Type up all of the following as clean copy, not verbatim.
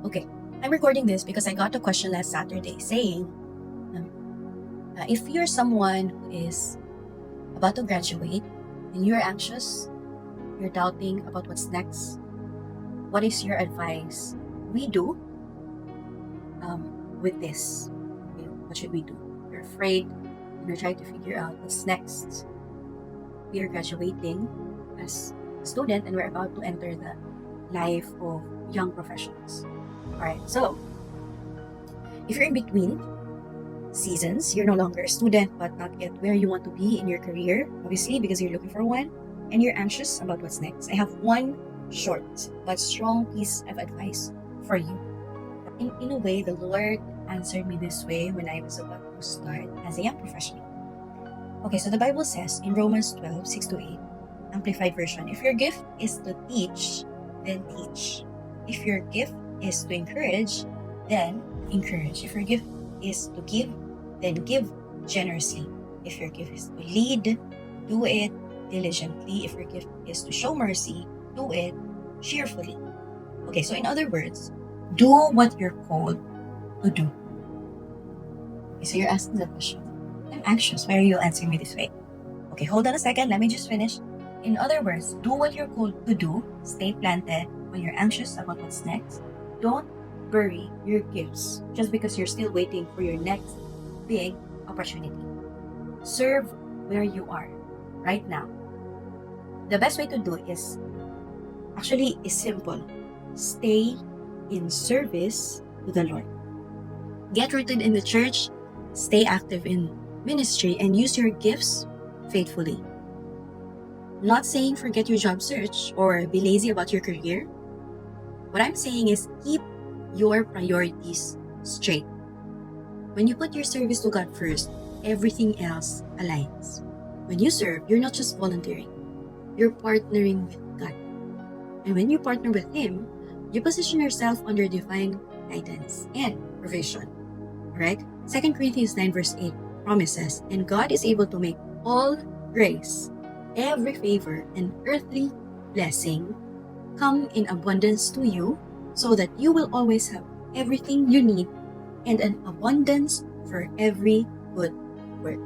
Okay, I'm recording this because I got a question last Saturday saying, if you're someone who is about to graduate and you're anxious, you're doubting about what's next, what is your advice? We do with this. Okay, what should we do? You're afraid and you're trying to figure out what's next. We are graduating as a student and we're about to enter the life of young professionals. Alright, so if you're in between seasons, you're no longer a student but not yet where you want to be in your career, obviously, because you're looking for one, and you're anxious about what's next, I have one short but strong piece of advice for you. In a way, the Lord answered me this way when I was about to start as a young professional. Okay, so the Bible says in Romans 12, 6 to 8, Amplified Version, if your gift is to teach, then teach. If your gift is to encourage, then encourage. If your gift is to give, then give generously. If your gift is to lead, do it diligently. If your gift is to show mercy, do it cheerfully. Okay, so in other words, do what you're called to do. Okay, so you're asking the question, I'm anxious. Why are you answering me this way? Okay, hold on a second. Let me just finish. In other words, do what you're called to do. Stay planted when you're anxious about what's next. Don't bury your gifts just because you're still waiting for your next big opportunity. Serve where you are right now. The best way to do it is simple. Stay in service to the Lord. Get rooted in the church, stay active in ministry, and use your gifts faithfully. Not saying forget your job search or be lazy about your career. What I'm saying is keep your priorities straight. When you put your service to God first, everything else aligns. When you serve, you're not just volunteering, you're partnering with God. And when you partner with Him, you position yourself under divine guidance and provision. Alright? 2 Corinthians 9 verse 8 promises, and God is able to make all grace, every favor, and earthly blessing come in abundance to you, so that you will always have everything you need and an abundance for every good work.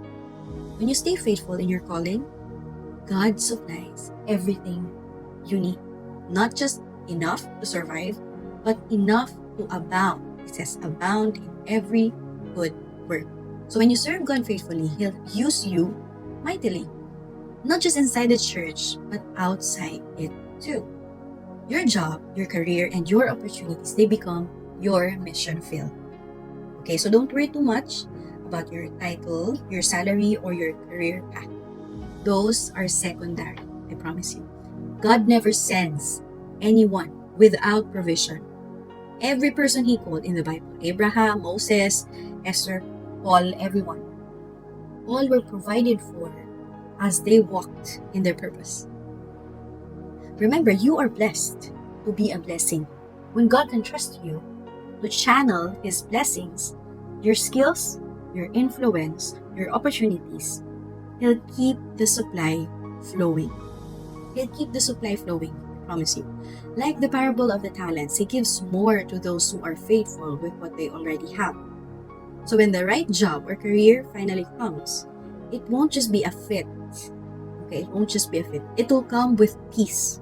When you stay faithful in your calling, God supplies everything you need. Not just enough to survive, but enough to abound. It says abound in every good work. So when you serve God faithfully, He'll use you mightily. Not just inside the church, but outside it too. Your job, your career, and your opportunities, they become your mission field. Okay, so don't worry too much about your title, your salary, or your career path. Those are secondary, I promise you. God never sends anyone without provision. Every person He called in the Bible, Abraham, Moses, Esther, Paul, everyone, all were provided for as they walked in their purpose. Remember, you are blessed to be a blessing. When God can trust you to channel His blessings, your skills, your influence, your opportunities, He'll keep the supply flowing. He'll keep the supply flowing, I promise you. Like the parable of the talents, He gives more to those who are faithful with what they already have. So when the right job or career finally comes, it won't just be a fit. Okay, it won't just be a fit. It will come with peace.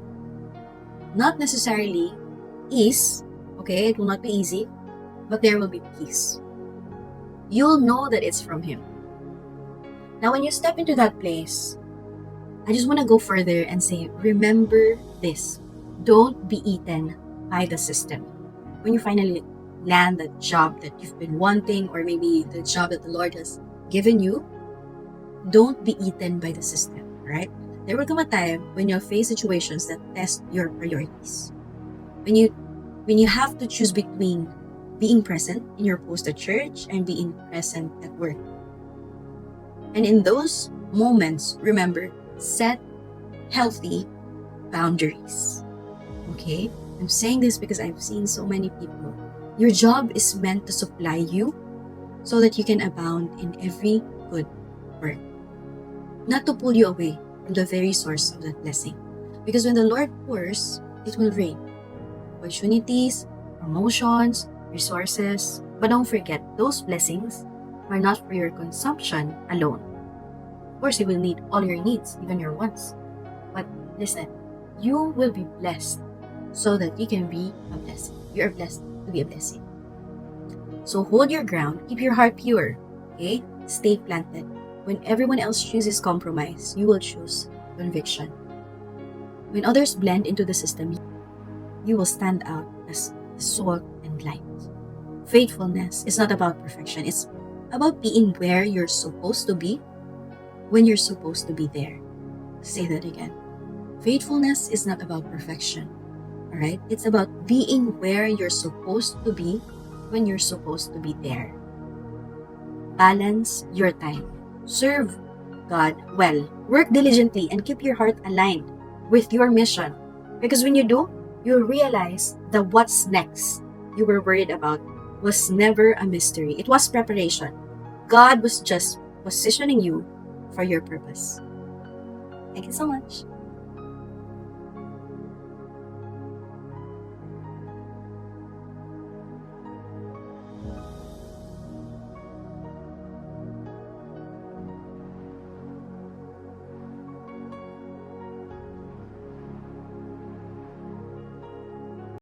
Not necessarily ease, okay, it will not be easy, but there will be peace. You'll know that it's from Him. Now, when you step into that place, I just want to go further and say, remember this. Don't be eaten by the system. When you finally land that job that you've been wanting, or maybe the job that the Lord has given you, don't be eaten by the system, right? There will come a time when you'll face situations that test your priorities. When you have to choose between being present in your post at church and being present at work. And in those moments, remember, set healthy boundaries. Okay? I'm saying this because I've seen so many people. Your job is meant to supply you so that you can abound in every good work. Not to pull you away from the very source of that blessing. Because when the Lord pours, it will rain. Opportunities, promotions, resources. But don't forget, those blessings are not for your consumption alone. Of course, you will need all your needs, even your wants. But listen, you will be blessed so that you can be a blessing. You are blessed to be a blessing. So hold your ground, keep your heart pure, okay? Stay planted. When everyone else chooses compromise, you will choose conviction. When others blend into the system, you will stand out as salt and light. Faithfulness is not about perfection. It's about being where you're supposed to be when you're supposed to be there. Say that again. Faithfulness is not about perfection. All right? It's about being where you're supposed to be when you're supposed to be there. Balance your time. Serve God well. Work diligently and keep your heart aligned with your mission. Because when you do, you'll realize that what's next you were worried about was never a mystery. It was preparation. God was just positioning you for your purpose. Thank you so much.